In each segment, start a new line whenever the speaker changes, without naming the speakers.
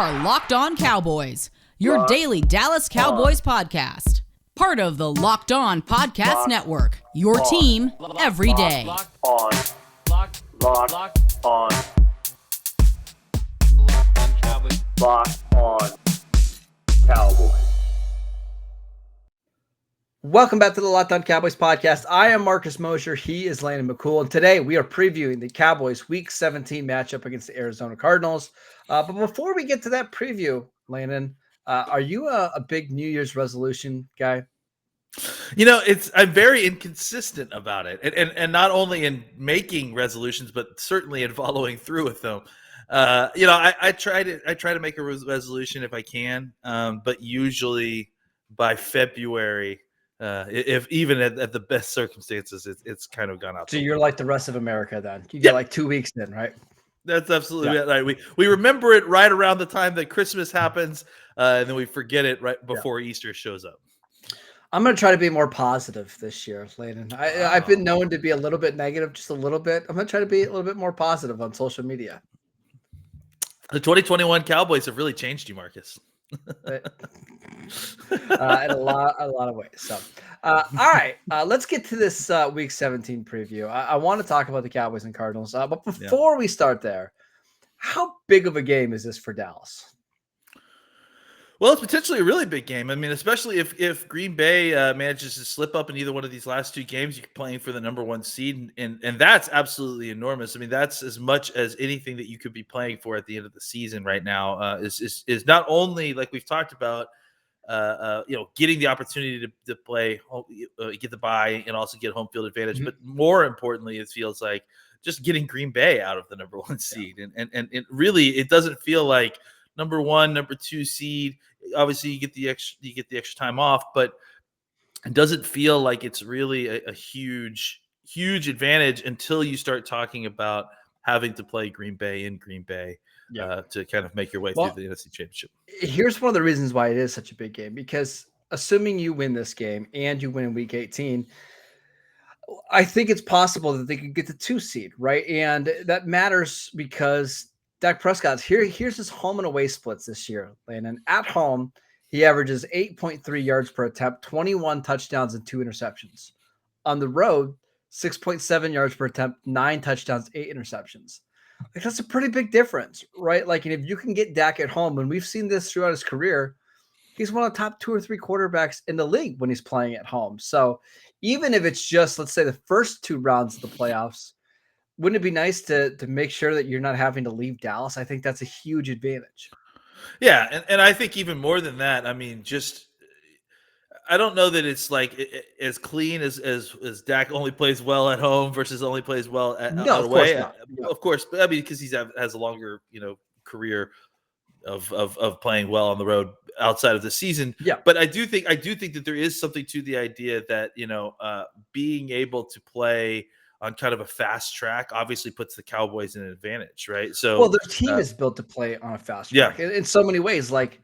are Locked On Cowboys, your daily Dallas Cowboys podcast. Part of the Locked On Podcast Network, your team every day.
Locked on Cowboys. Locked on Cowboys.
Welcome back to the Locked On Cowboys podcast. I am Marcus Mosher. He is Landon McCool. And today we are previewing the Cowboys Week 17 matchup against the Arizona Cardinals. But before we get to that preview, Landon, are you a big New Year's resolution guy?
You know, I'm very inconsistent about it, and not only in making resolutions, but certainly in following through with them. I try to make a resolution if I can, but usually by February, if even at the best circumstances, it's kind of gone out.
So you're like the rest of America then. You get like 2 weeks in, right?
That's absolutely right. We remember it right around the time that Christmas happens, and then we forget it right before Easter shows up.
I'm going to try to be more positive this year, Landon. I've been known to be a little bit negative, just a little bit. I'm going to try to be a little bit more positive on social media.
The 2021 Cowboys have really changed you, Marcus.
In a lot of ways. So, all right, let's get to this Week 17 preview. I want to talk about the Cowboys and Cardinals, but before we start there, how big of a game is this for Dallas?
Well, it's potentially a really big game. I mean, especially if Green Bay manages to slip up in either one of these last two games, you're playing for the number one seed, and that's absolutely enormous. I mean, that's as much as anything that you could be playing for at the end of the season right now. Is not only, like we've talked about, getting the opportunity to play, get the bye, and also get home field advantage, but more importantly, it feels like just getting Green Bay out of the number one seed, and it really, it doesn't feel like number one, number two seed. Obviously, you get the extra time off, but it doesn't feel like it's really a huge advantage until you start talking about having to play Green Bay in Green Bay to kind of make your way through the NFC Championship.
Here's one of the reasons why it is such a big game, because assuming you win this game and you win in Week 18, I think it's possible that they could get the 2 seed, right? And that matters because Dak Prescott's here's his home and away splits this year, Landon. At home, he averages 8.3 yards per attempt, 21 touchdowns, and 2 interceptions. On the road, 6.7 yards per attempt, 9 touchdowns, 8 interceptions. Like, that's a pretty big difference, right? Like, and if you can get Dak at home, and we've seen this throughout his career, he's one of the top 2 or 3 quarterbacks in the league when he's playing at home. So even if it's just, let's say, the first 2 rounds of the playoffs, wouldn't it be nice to make sure that you're not having to leave Dallas? I think that's a huge advantage.
Yeah, and I think even more than that, I mean, just I don't know that it's like as clean as Dak only plays well at home versus only plays well at away. Of course, but I mean, because he has a longer career of playing well on the road outside of the season. Yeah, but I do think that there is something to the idea that being able to play on kind of a fast track obviously puts the Cowboys in an advantage, right? So,
well, their team is built to play on a fast track in so many ways. Like,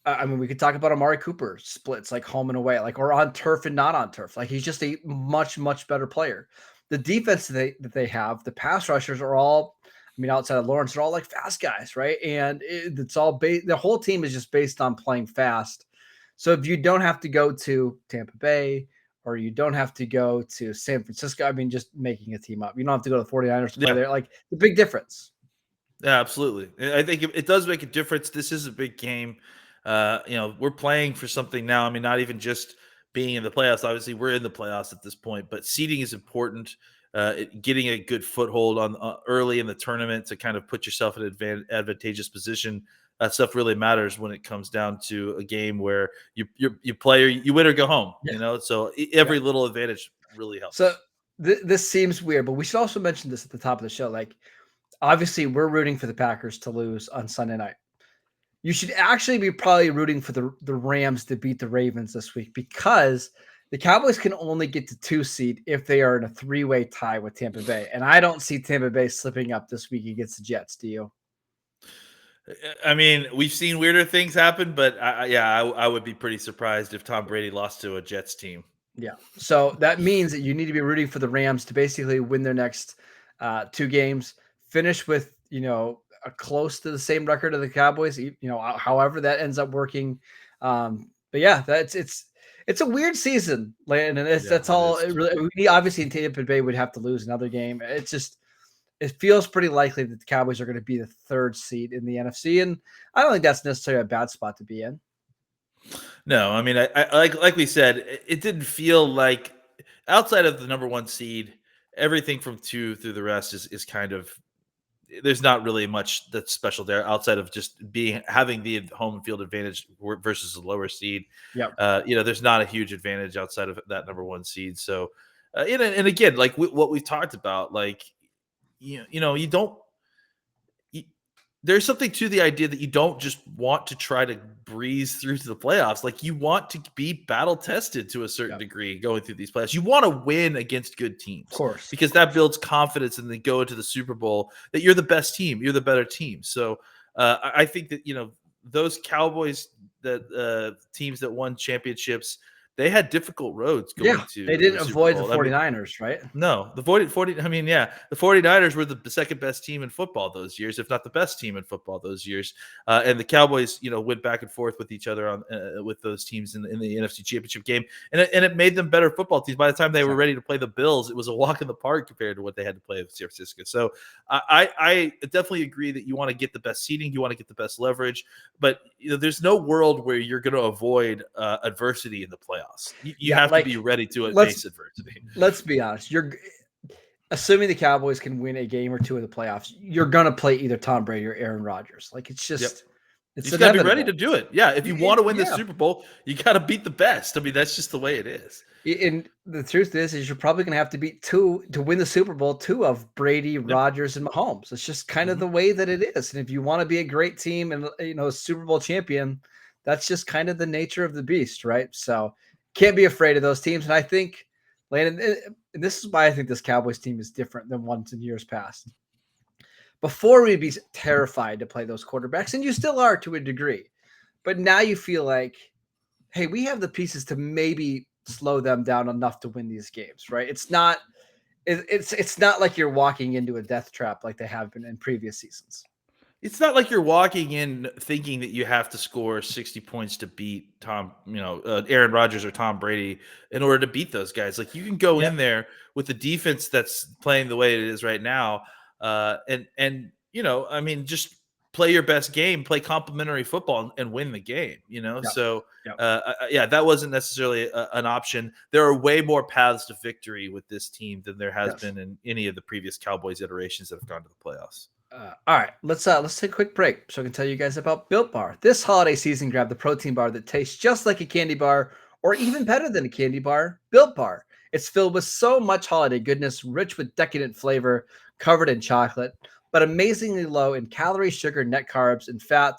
I mean, we could talk about Amari Cooper splits, like home and away, like, or on turf and not on turf. Like, he's just a much, much better player. The defense that they have, the pass rushers are all, I mean, outside of Lawrence, they're all like fast guys, right? And it's all the whole team is just based on playing fast. So if you don't have to go to Tampa Bay, or you don't have to go to San Francisco, I mean, just making a team up. You don't have to go to the 49ers to play there. Like, the big difference.
Yeah, absolutely. I think it does make a difference. This is a big game. We're playing for something now. I mean, not even just being in the playoffs. Obviously, we're in the playoffs at this point, but seeding is important. Getting a good foothold on early in the tournament to kind of put yourself in an advantageous position. That stuff really matters when it comes down to a game where you play or you win or go home. So every little advantage really helps.
So this seems weird, but we should also mention this at the top of the show. Like, obviously, we're rooting for the Packers to lose on Sunday night. You should actually be probably rooting for the Rams to beat the Ravens this week, because the Cowboys can only get to 2 seed if they are in a 3-way tie with Tampa Bay. And I don't see Tampa Bay slipping up this week against the Jets. Do you?
I mean, we've seen weirder things happen, but I would be pretty surprised if Tom Brady lost to a Jets team.
Yeah. So that means that you need to be rooting for the Rams to basically win their next 2 games, finish with, a close to the same record of the Cowboys. However that ends up working. But yeah, it's a weird season, Landon, and that's all. It really, obviously, Tampa Bay would have to lose another game. It feels pretty likely that the Cowboys are going to be the 3rd seed in the NFC, and I don't think that's necessarily a bad spot to be in.
No, I mean, I like we said, it didn't feel like outside of the number 1 seed, everything from 2 through the rest is kind of, there's not really much that's special there outside of just having the home field advantage versus the lower seed.
Yep.
There's not a huge advantage outside of that number 1 seed. So, and again, like what we've talked about, like, you don't. There's something to the idea that you don't just want to try to breeze through to the playoffs. Like, you want to be battle tested to a certain degree going through these playoffs. You want to win against good teams,
of course,
because that builds confidence, and then go into the Super Bowl that you're the best team, you're the better team. So I think that those Cowboys, that teams that won championships, they had difficult roads going to.
They didn't avoid the 49ers, right?
No, the 40. I mean, yeah, the 49ers were the second best team in football those years, if not the best team in football those years. And the Cowboys, went back and forth with each other on with those teams in the NFC Championship game, and it made them better football teams. By the time they were ready to play the Bills, it was a walk in the park compared to what they had to play with San Francisco. So I definitely agree that you want to get the best seeding, you want to get the best leverage, but there's no world where you're going to avoid adversity in the playoffs. You have to be ready to face adversity.
Let's be honest. You're assuming the Cowboys can win a game or 2 in the playoffs. You're going to play either Tom Brady or Aaron Rodgers. Like, it's just,
you got to be ready to do it. Yeah. If you want to win the Super Bowl, you got to beat the best. I mean, that's just the way it is.
And the truth is you're probably going to have to beat 2 to win the Super Bowl, 2 of Brady, Rodgers, and Mahomes. It's just kind of the way that it is. And if you want to be a great team and, a Super Bowl champion, that's just kind of the nature of the beast, right? So can't be afraid of those teams. And I think, Landon, and this is why I think this Cowboys team is different than ones in years past. Before, we'd be terrified to play those quarterbacks, and you still are to a degree. But now you feel like, hey, we have the pieces to maybe slow them down enough to win these games, right? It's not like you're walking into a death trap like they have been in previous seasons.
It's not like you're walking in thinking that you have to score 60 points to beat Aaron Rodgers or Tom Brady in order to beat those guys. Like, you can go in there with the defense that's playing the way it is right now, just play your best game, play complimentary football, and win the game. So that wasn't necessarily an option. There are way more paths to victory with this team than there has been in any of the previous Cowboys iterations that have gone to the playoffs.
All right, let's take a quick break so I can tell you guys about Built Bar. This holiday season, grab the protein bar that tastes just like a candy bar, or even better than a candy bar, Built Bar. It's filled with so much holiday goodness, rich with decadent flavor, covered in chocolate, but amazingly low in calories, sugar, net carbs, and fat.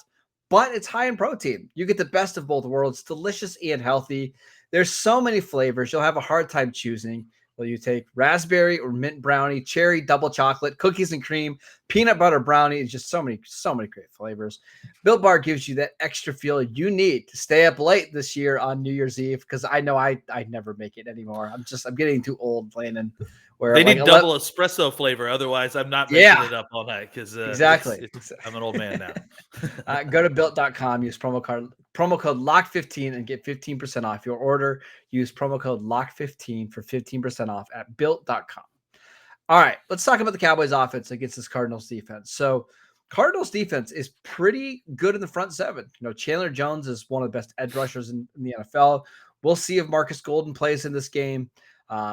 But it's high in protein. You get the best of both worlds, delicious and healthy. There's so many flavors, you'll have a hard time choosing. Will you take raspberry or mint brownie, cherry, double chocolate, cookies and cream, peanut butter brownie? It's just so many great flavors. Built Bar gives you that extra feel you need to stay up late this year on New Year's Eve, because I know I never make it anymore. I'm getting too old, Landon. Where
they need double espresso flavor, otherwise I'm not making it up all night, because
exactly.
I'm an old man now.
Go to built.com, use promo code LOCK15 and get 15% off your order. Use promo code LOCK15 for 15% off at built.com. All right, let's talk about the Cowboys offense against this Cardinals defense. So Cardinals defense is pretty good in the front seven. Chandler Jones is one of the best edge rushers in the NFL. We'll see if Marcus Golden plays in this game.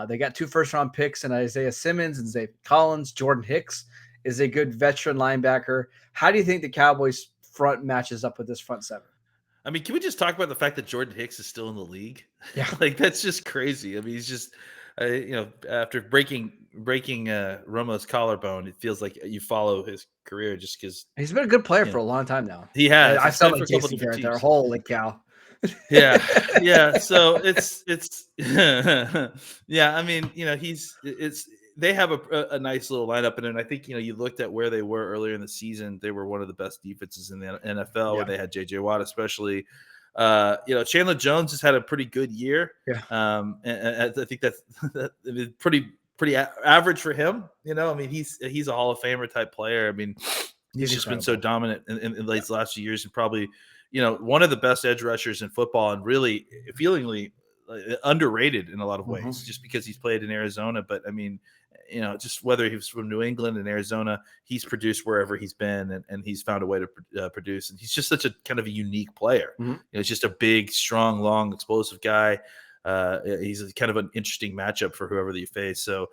They got 2 first-round picks in Isaiah Simmons and Zay Collins. Jordan Hicks is a good veteran linebacker. How do you think the Cowboys front matches up with this front seven?
I mean, can we just talk about the fact that Jordan Hicks is still in the league?
Yeah.
Like, that's just crazy. I mean, he's just, after breaking Romo's collarbone, it feels like you follow his career just because.
He's been a good player for a long time now.
He has.
I felt like Jason Garrett there. Holy cow.
Yeah. So it's yeah. I mean, they have a nice little lineup, and then I think you looked at where they were earlier in the season. They were one of the best defenses in the NFL, where they had J.J. Watt, especially. Chandler Jones has had a pretty good year.
Yeah.
And I think that's pretty average for him. I mean, he's a Hall of Famer type player. I mean, He's just been
incredible.
so dominant in the last few years, and probably, one of the best edge rushers in football, and really feelingly underrated in a lot of
Mm-hmm.
ways, just because he's played in Arizona. But I mean, just whether he was from New England and Arizona, he's produced wherever he's been, and he's found a way to produce. And he's just such a kind of a unique player.
Mm-hmm.
He's just a big, strong, long, explosive guy. He's kind of an interesting matchup for whoever that you face. So,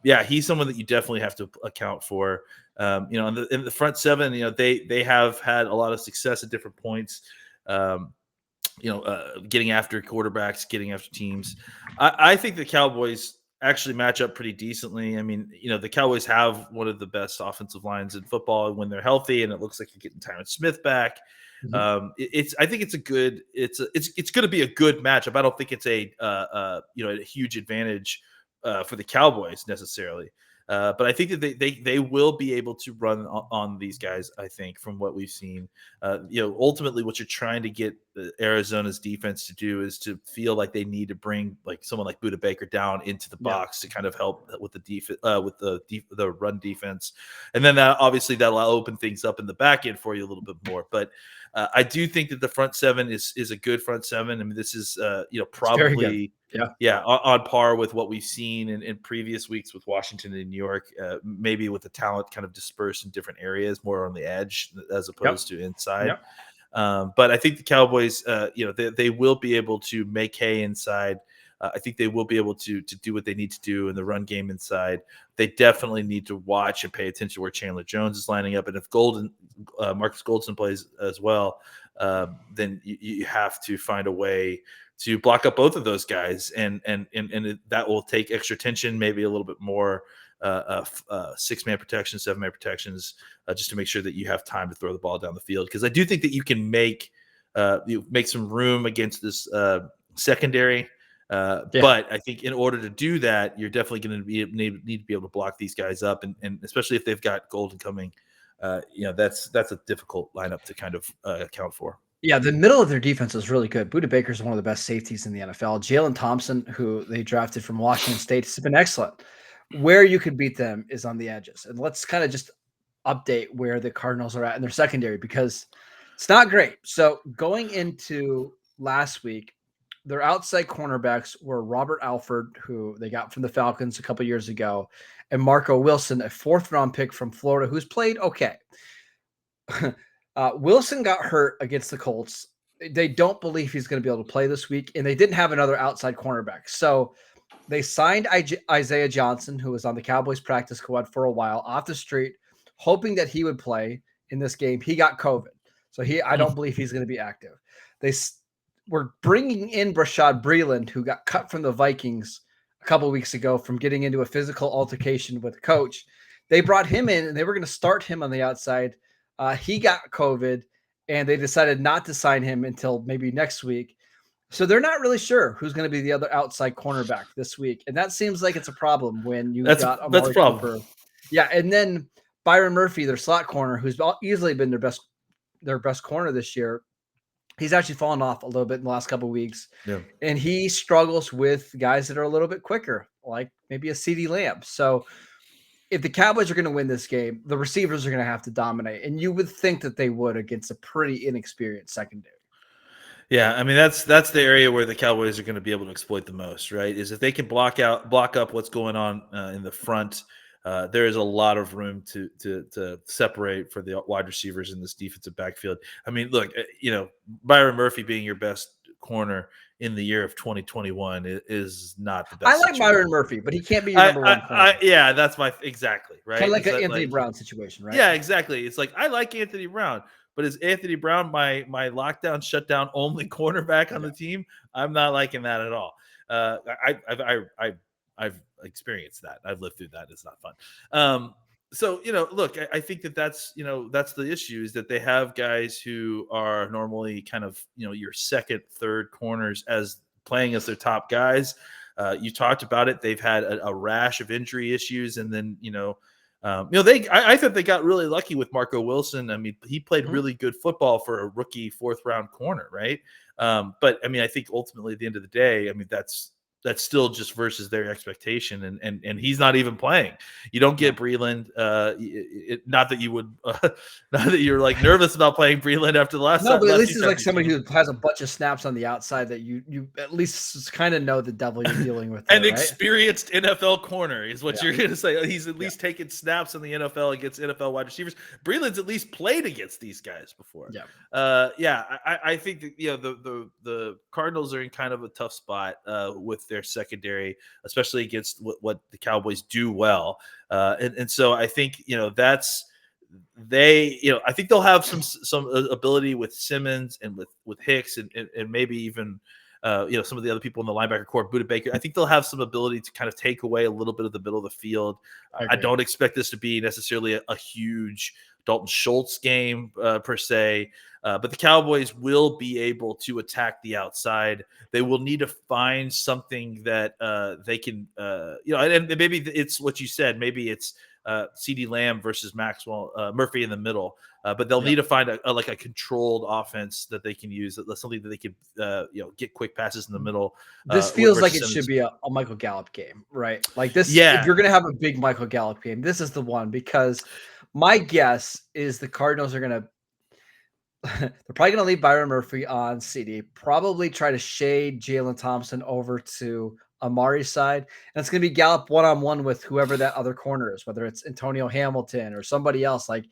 yeah, he's someone that you definitely have to account for. In the front seven, they have had a lot of success at different points. Getting after quarterbacks, getting after teams. I think the Cowboys actually match up pretty decently. I mean, the Cowboys have one of the best offensive lines in football when they're healthy, and it looks like you're getting Tyron Smith back.
Mm-hmm.
I think it's going to be a good matchup. I don't think it's a huge advantage for the Cowboys necessarily. But I think that they will be able to run on these guys. I think from what we've seen, ultimately what you're trying to get Arizona's defense to do is to feel like they need to bring like someone like Budda Baker down into the box to kind of help with the the run defense, and then that'll open things up in the back end for you a little bit more. But I do think that the front seven is a good front seven. I mean, this is probably. Yeah, on par with what we've seen in previous weeks with Washington and New York, maybe with the talent kind of dispersed in different areas, more on the edge as opposed to inside. But I think the Cowboys, they will be able to make hay inside. I think they will be able to do what they need to do in the run game inside. They definitely need to watch and pay attention to where Chandler Jones is lining up. And if Marcus Goldston plays as well, then you have to find a way to block up both of those guys, and that will take extra tension, maybe a little bit more 6-man protection, 7-man protections, just to make sure that you have time to throw the ball down the field. Because I do think that you can make some room against this secondary. But I think in order to do that, you're definitely going to need to be able to block these guys up, and especially if they've got Golden coming, that's a difficult lineup to kind of account for.
Yeah, the middle of their defense is really good. Budda Baker is one of the best safeties in the NFL. Jalen Thompson, who they drafted from Washington State, has been excellent. Where you could beat them is on the edges. And let's kind of just update where the Cardinals are at in their secondary, because it's not great. So going into last week, their outside cornerbacks were Robert Alford, who they got from the Falcons a couple years ago, and Marco Wilson, a 4th-round pick from Florida, who's played okay. Wilson got hurt against the Colts. They don't believe he's going to be able to play this week, and they didn't have another outside cornerback. So they signed Isaiah Johnson, who was on the Cowboys practice squad for a while, off the street, hoping that he would play in this game. He got COVID, so I don't believe he's going to be active. They were bringing in Rashad Breeland, who got cut from the Vikings a couple of weeks ago from getting into a physical altercation with the coach. They brought him in, and they were going to start him on the outside. He got COVID, and they decided not to sign him until maybe next week. So they're not really sure who's going to be the other outside cornerback this week. And that seems like it's a problem when you got Amari
that's a problem.
Cooper. Yeah, and then Byron Murphy, their slot corner, who's easily been their best corner this year. He's actually fallen off a little bit in the last couple of weeks.
Yeah.
And he struggles with guys that are a little bit quicker, like maybe a CeeDee Lamb. So if the Cowboys are going to win this game, the receivers are going to have to dominate. And you would think that they would against a pretty inexperienced secondary.
Yeah, I mean that's the area where the Cowboys are going to be able to exploit the most, right? Is if they can block up what's going on in the front. There is a lot of room to separate for the wide receivers in this defensive backfield. I mean, look, Byron Murphy being your best corner in the year of 2021 is not the best.
I like Byron Murphy, but he can't be your number one corner.
Yeah, that's exactly right.
Kind of like an Anthony Brown situation, right?
Yeah, exactly. It's like I like Anthony Brown, but is Anthony Brown my lockdown, shutdown only cornerback on the team? I'm not liking that at all. I've experienced that. I've lived through that. It's not fun. So, look, I think that's the issue is that they have guys who are normally kind of, your second, third corners as playing as their top guys. You talked about it. They've had a rash of injury issues. And then, I thought they got really lucky with Marco Wilson. I mean, he played really good football for a rookie 4th-round corner, right? But I mean, I think ultimately at the end of the day, I mean, that's that's still just versus their expectation, and he's not even playing. You don't get Breland. Not that you would, not that you're like nervous about playing Breland after the last.
No, but at
last
least it's like somebody who has a bunch of snaps on the outside that you at least kind of know the devil you're dealing with.
An
there, right?
experienced NFL corner is what you're going to say. He's at least taken snaps in the NFL against NFL wide receivers. Breland's at least played against these guys before. I think that, the Cardinals are in kind of a tough spot with their secondary, especially against what the Cowboys do well. And so I think, that's I think they'll have some ability with Simmons and with Hicks and maybe even some of the other people in the linebacker core, Buda Baker. I think they'll have some ability to kind of take away a little bit of the middle of the field. I don't expect this to be necessarily a huge Dalton Schultz game per se, but the Cowboys will be able to attack the outside. They will need to find something that they can, and maybe it's what you said. Maybe it's CD Lamb versus Maxwell Murphy in the middle, but they'll need to find a controlled offense that they can use. That's something that they can get quick passes in the middle.
This feels like it should be a Michael Gallup game, right? Like this. If you're gonna have a big Michael Gallup game, this is the one, because my guess is the Cardinals are gonna. They're probably going to leave Byron Murphy on CD, probably try to shade Jalen Thompson over to Amari's side. And it's going to be Gallup one-on-one with whoever that other corner is, whether it's Antonio Hamilton or somebody else. Like,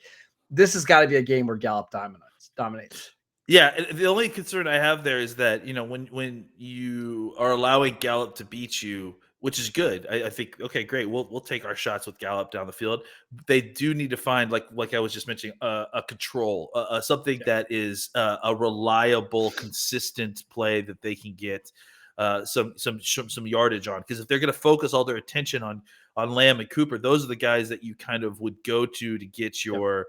this has got to be a game where Gallup dominates.
Yeah, the only concern I have there is that, when you are allowing Gallup to beat you, which is good. I think, okay, great. We'll take our shots with Gallup down the field. They do need to find, like I was just mentioning, a control, something that is a reliable, consistent play that they can get some yardage on. Because if they're going to focus all their attention on Lamb and Cooper, those are the guys that you kind of would go to get your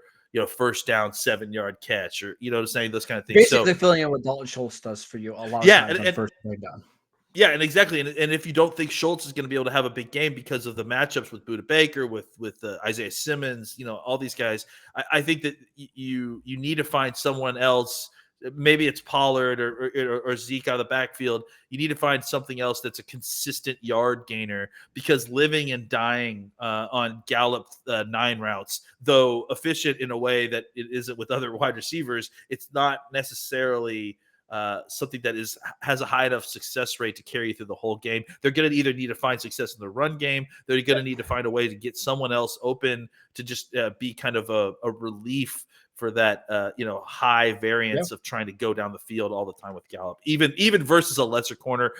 first down 7-yard catch, or what I'm saying, those kind of things.
Basically, filling in what Dalton Schultz does for you a lot of times on first down.
Yeah, and exactly. And if you don't think Schultz is going to be able to have a big game because of the matchups with Buda Baker, with Isaiah Simmons, all these guys, I think that you need to find someone else. Maybe it's Pollard or Zeke out of the backfield. You need to find something else that's a consistent yard gainer, because living and dying on Gallup 9 routes, though efficient in a way that it isn't with other wide receivers, it's not necessarily something that has a high enough success rate to carry you through the whole game. They're going to either need to find success in the run game. They're going to need to find a way to get someone else open to just be kind of a relief for that, high variance of trying to go down the field all the time with Gallup, even versus a lesser corner.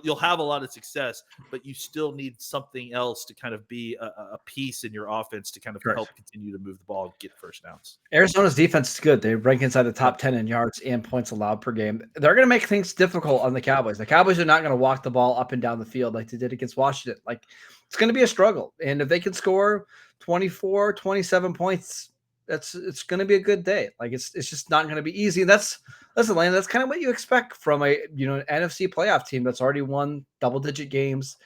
You'll have a lot of success, but you still need something else to kind of be a piece in your offense to kind of help continue to move the ball and get first downs.
Arizona's defense is good. They rank inside the top 10 in yards and points allowed per game. They're going to make things difficult on the Cowboys. The Cowboys are not going to walk the ball up and down the field like they did against Washington. Like, it's going to be a struggle. And if they can score 24, 27 points, it's going to be a good day. Like, it's just not going to be easy. That's kind of what you expect from an NFC playoff team that's already won double-digit games.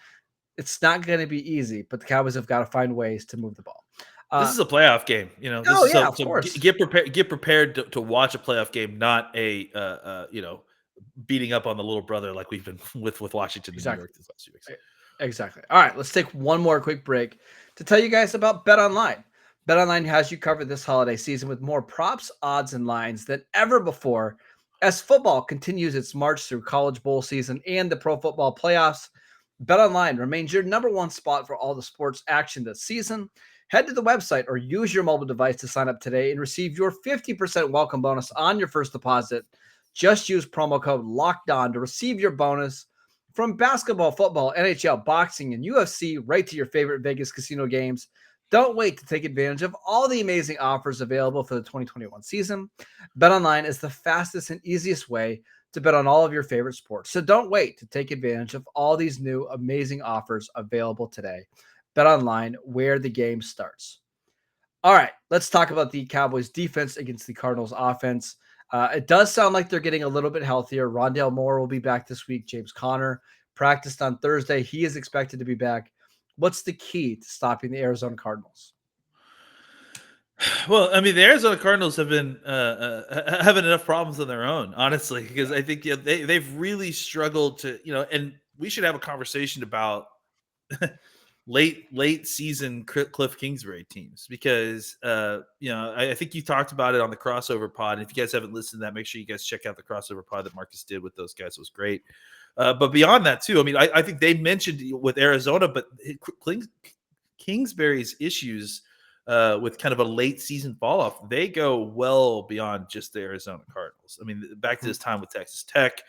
It's not going to be easy, but the Cowboys have got to find ways to move the ball.
This is a playoff game,
of course.
Get prepared to watch a playoff game, not a beating up on the little brother like we've been with Washington and New York this last 2 weeks.
Exactly. All right, let's take one more quick break to tell you guys about BetOnline. BetOnline has you covered this holiday season with more props, odds, and lines than ever before as football continues its march through college bowl season and the pro football playoffs. BetOnline remains your number one spot for all the sports action this season. Head to the website or use your mobile device to sign up today and receive your 50% welcome bonus on your first deposit. Just use promo code LOCKEDON to receive your bonus. From basketball, football, NHL, boxing, and UFC, right to your favorite Vegas casino games. Don't wait to take advantage of all the amazing offers available for the 2021 season. BetOnline is the fastest and easiest way to bet on all of your favorite sports. So don't wait to take advantage of all these new amazing offers available today. BetOnline, where the game starts. All right, let's talk about the Cowboys defense against the Cardinals offense. It does sound like they're getting a little bit healthier. Rondale Moore will be back this week. James Conner practiced on Thursday. He is expected to be back. What's the key to stopping the Arizona Cardinals?
Well, I mean, the Arizona Cardinals have been having enough problems on their own, honestly, because I think they've really struggled to, and we should have a conversation about late season Cliff Kingsbury teams, because I think you talked about it on the crossover pod. And if you guys haven't listened to that, make sure you guys check out the crossover pod that Marcus did with those guys. It was great. But beyond that too, I mean, I think they mentioned with Arizona, but Kingsbury's issues with kind of a late season fall off, they go well beyond just the Arizona Cardinals. I mean, back to his time with Texas Tech,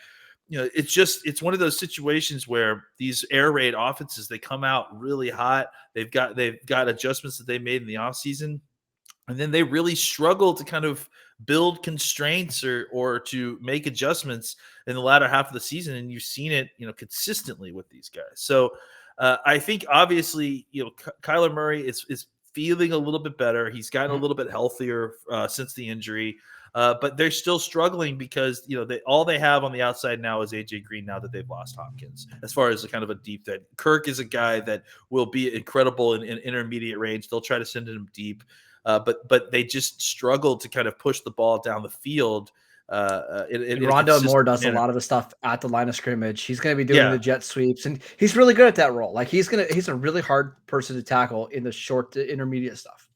it's one of those situations where these air raid offenses, they come out really hot. They've got adjustments that they made in the offseason, and then they really struggle to kind of build constraints or to make adjustments in the latter half of the season. And you've seen it, consistently with these guys. So I think obviously, Kyler Murray is feeling a little bit better. He's gotten a little bit healthier since the injury. But they're still struggling because all they have on the outside now is AJ Green, now that they've lost Hopkins. As far as a kind of a deep threat, Kirk is a guy that will be incredible in intermediate range. They'll try to send him deep, but they just struggle to kind of push the ball down the field.
Rondo Moore does a lot of the stuff at the line of scrimmage. He's going to be doing the jet sweeps, and he's really good at that role. Like he's a really hard person to tackle in the short to intermediate stuff.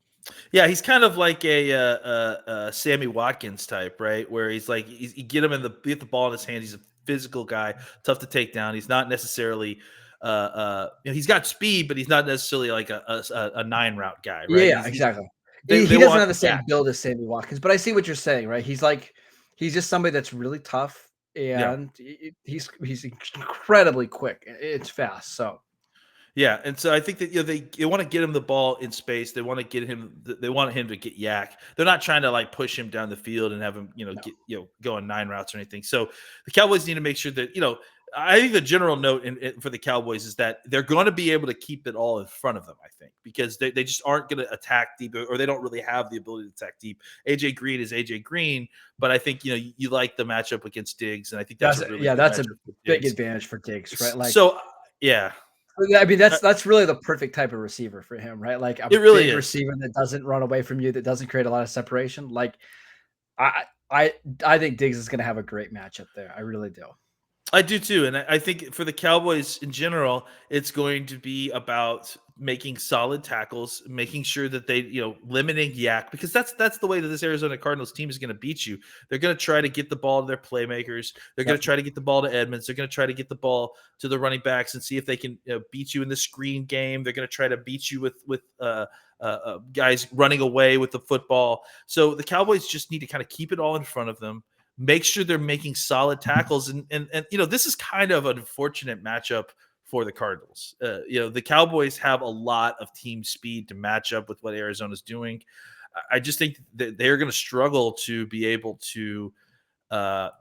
Yeah, he's kind of like a Sammy Watkins type, right? Where he's like, you get him get the ball in his hands. He's a physical guy, tough to take down. He's not necessarily, he's got speed, but he's not necessarily like a 9-route guy, right?
Yeah, exactly. He doesn't have the same build as Sammy Watkins, but I see what you're saying, right? He's just somebody that's really tough, and he's incredibly quick. It's fast, so.
Yeah, and so I think that they want to get him the ball in space. They want him to get yak. They're not trying to like push him down the field and have him go on 9 routes or anything. So the Cowboys need to make sure that I think the general note for the Cowboys is that they're going to be able to keep it all in front of them. I think because they just aren't going to attack deep, or they don't really have the ability to attack deep. AJ Green is AJ Green, but I think you like the matchup against Diggs, and I think that's
a big advantage for Diggs, right? Like
yeah.
I mean, that's really the perfect type of receiver for him, right? Like a big receiver that doesn't run away from you, that doesn't create a lot of separation. Like I think Diggs is going to have a great matchup there. I really do.
I do too, and I think for the Cowboys in general, it's going to be about making solid tackles, making sure that they, limiting yak, because that's the way that this Arizona Cardinals team is going to beat you. They're going to try to get the ball to their playmakers. They're going to try to get the ball to Edmonds. They're going to try to get the ball to the running backs and see if they can beat you in the screen game. They're going to try to beat you with guys running away with the football. So the Cowboys just need to kind of keep it all in front of them. Make sure they're making solid tackles. And this is kind of an unfortunate matchup for the Cardinals. The Cowboys have a lot of team speed to match up with what Arizona's doing. I just think that they're going to struggle to be able to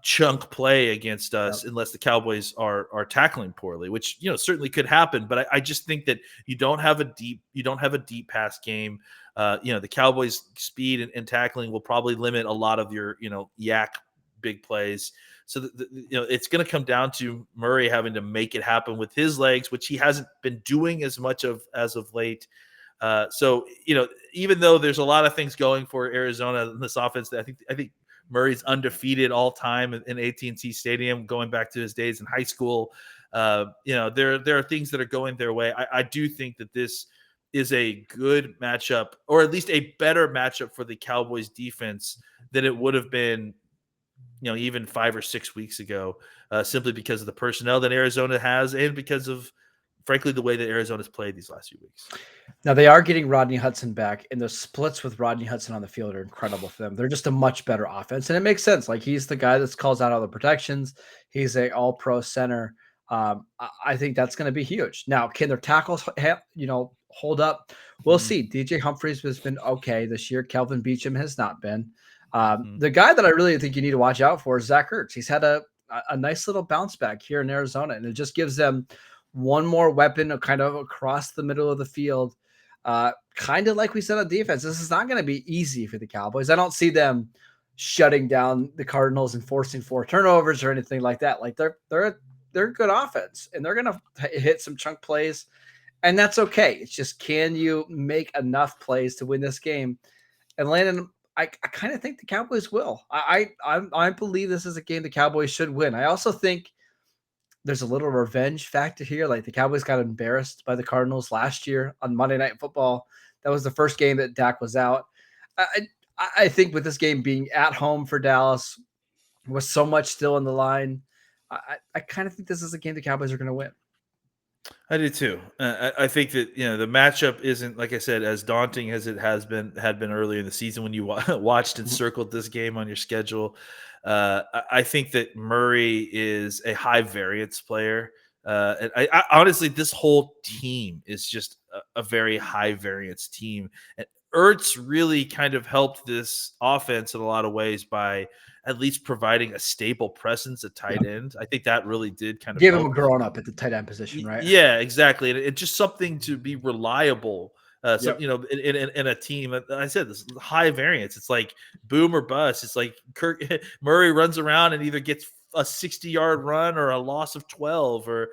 chunk play against us unless the Cowboys are tackling poorly, which certainly could happen. But I just think that you don't have a deep pass game. The Cowboys' speed and tackling will probably limit a lot of your yak big plays. So it's going to come down to Murray having to make it happen with his legs, which he hasn't been doing as much of as of late. So even though there's a lot of things going for Arizona in this offense, I think Murray's undefeated all time in AT&T Stadium, going back to his days in high school. There are things that are going their way. I do think that this is a good matchup, or at least a better matchup for the Cowboys defense than it would have been even 5 or 6 weeks ago, simply because of the personnel that Arizona has, and because of, frankly, the way that Arizona's played these last few weeks.
Now they are getting Rodney Hudson back, and the splits with Rodney Hudson on the field are incredible for them. They're just a much better offense, and it makes sense. Like he's the guy that calls out all the protections. He's a all-pro center. I think that's going to be huge. Now, can their tackles, hold up? We'll see. DJ Humphries has been okay this year. Kelvin Beachum has not been. The guy that I really think you need to watch out for is Zach Ertz. He's had a nice little bounce back here in Arizona, and it just gives them one more weapon kind of across the middle of the field. Kind of like we said on defense, this is not going to be easy for the Cowboys. I don't see them shutting down the Cardinals and forcing 4 turnovers or anything like that. Like they're a good offense, and they're going to hit some chunk plays, and that's okay. It's just, can you make enough plays to win this game? And Landon, I kind of think the Cowboys will. I believe this is a game the Cowboys should win. I also think there's a little revenge factor here. Like the Cowboys got embarrassed by the Cardinals last year on Monday Night Football. That was the first game that Dak was out. I think with this game being at home for Dallas, with so much still in the line, I kind of think this is a game the Cowboys are going to win.
I do too. I think that the matchup isn't, like I said, as daunting as it had been earlier in the season when you watched and circled this game on your schedule. I think that Murray is a high variance player. And I honestly, this whole team is just a very high variance team. And Ertz really kind of helped this offense in a lot of ways by at least providing a stable presence at tight end. I think that really did kind of
give him
help.
a grown up at the tight end position, right?
Yeah, exactly. And it's just something to be reliable. In a team, I said this high variance. It's like boom or bust. It's like Murray runs around and either gets a 60-yard run or a loss of 12, or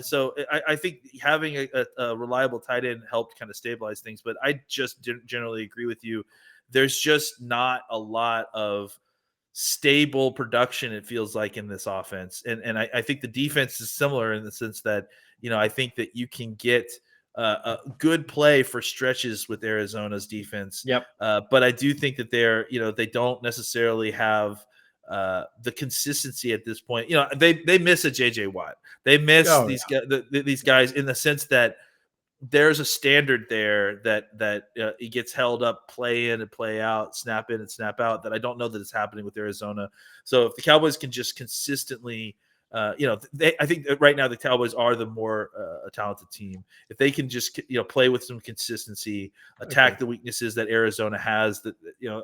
So I think having a reliable tight end helped kind of stabilize things. But I just generally agree with you. There's just not a lot of stable production, it feels like, in this offense. And I think the defense is similar in the sense that, I think that you can get a good play for stretches with Arizona's defense. But I do think that they don't necessarily have the consistency at this point. They miss a JJ Watt. They miss these guys in the sense that there's a standard there that it gets held up, play in and play out, snap in and snap out, that I don't know that it's happening with Arizona. So if the Cowboys can just consistently, I think that right now the Cowboys are the more talented team. If they can just play with some consistency, attack the weaknesses that Arizona has that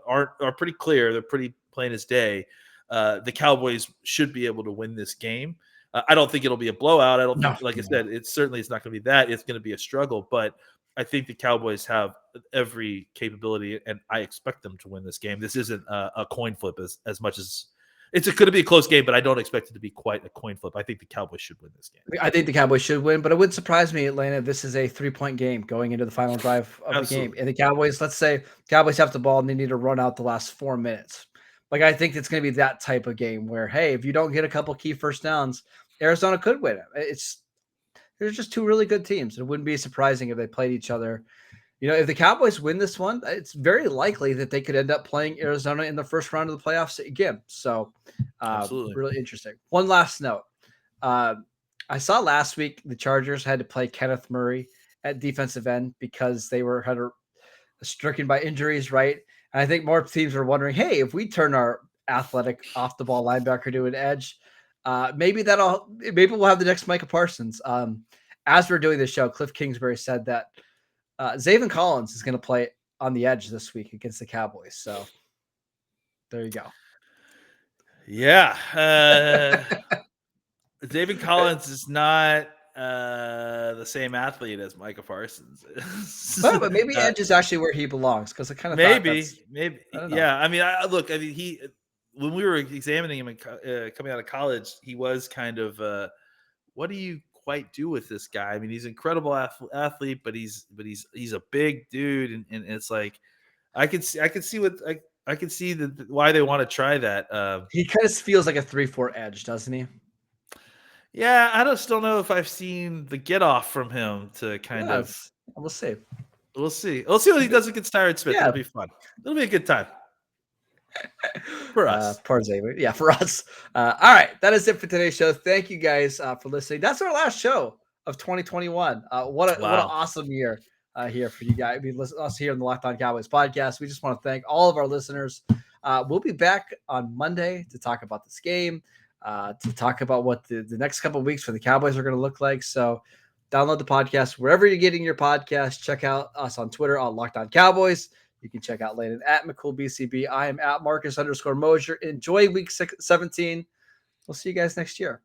are pretty clear, they're pretty plain as day. The Cowboys should be able to win this game. I don't think it'll be a blowout. I don't think, like I said, it's not going to be that. It's going to be a struggle, but I think the Cowboys have every capability, and I expect them to win this game. This isn't a coin flip as much as it's going to be a close game, but I don't expect it to be quite a coin flip. I think the Cowboys should win this game.
I think the Cowboys should win, but it wouldn't surprise me, Atlanta, if this is a 3-point game going into the final drive of the game. And the Cowboys, let's say Cowboys have the ball and they need to run out the last 4 minutes. Like, I think it's going to be that type of game where, hey, if you don't get a couple key first downs, Arizona could win it. There's just two really good teams. It wouldn't be surprising if they played each other. If the Cowboys win this one, it's very likely that they could end up playing Arizona in the first round of the playoffs again. So, really interesting. One last note. I saw last week the Chargers had to play Kenneth Murray at defensive end because they were stricken by injuries, right? And I think more teams were wondering, hey, if we turn our athletic off-the-ball linebacker to an edge, maybe we'll have the next Micah Parsons. As we're doing this show, Cliff Kingsbury said that Zaven Collins is going to play on the edge this week against the Cowboys. So there you go.
Yeah. Zaven Collins is not the same athlete as Micah Parsons is.
but maybe edge is actually where he belongs, because I kind of
maybe. Yeah. I mean, when we were examining him coming out of college, he was kind of what do you quite do with this guy? I mean, he's an incredible athlete, but he's a big dude, and it's like I can see why they want to try that.
He kind of feels like a 3-4 edge, doesn't he?
Yeah, I just don't know if I've seen the get off from him to kind of.
We'll see.
We'll see what he does against Tyron Smith. It'll be fun. It'll be a good time. For us.
For us. All right. That is it for today's show. Thank you guys for listening. That's our last show of 2021. What an awesome year here for you guys. I mean, us here in the Locked On Cowboys podcast. We just want to thank all of our listeners. We'll be back on Monday to talk about this game, to talk about what the next couple of weeks for the Cowboys are going to look like. So download the podcast wherever you're getting your podcast. Check out us on Twitter on Locked On Cowboys. You can check out Landon at McCool BCB. I am at Marcus _Mosher. Enjoy week 17. We'll see you guys next year.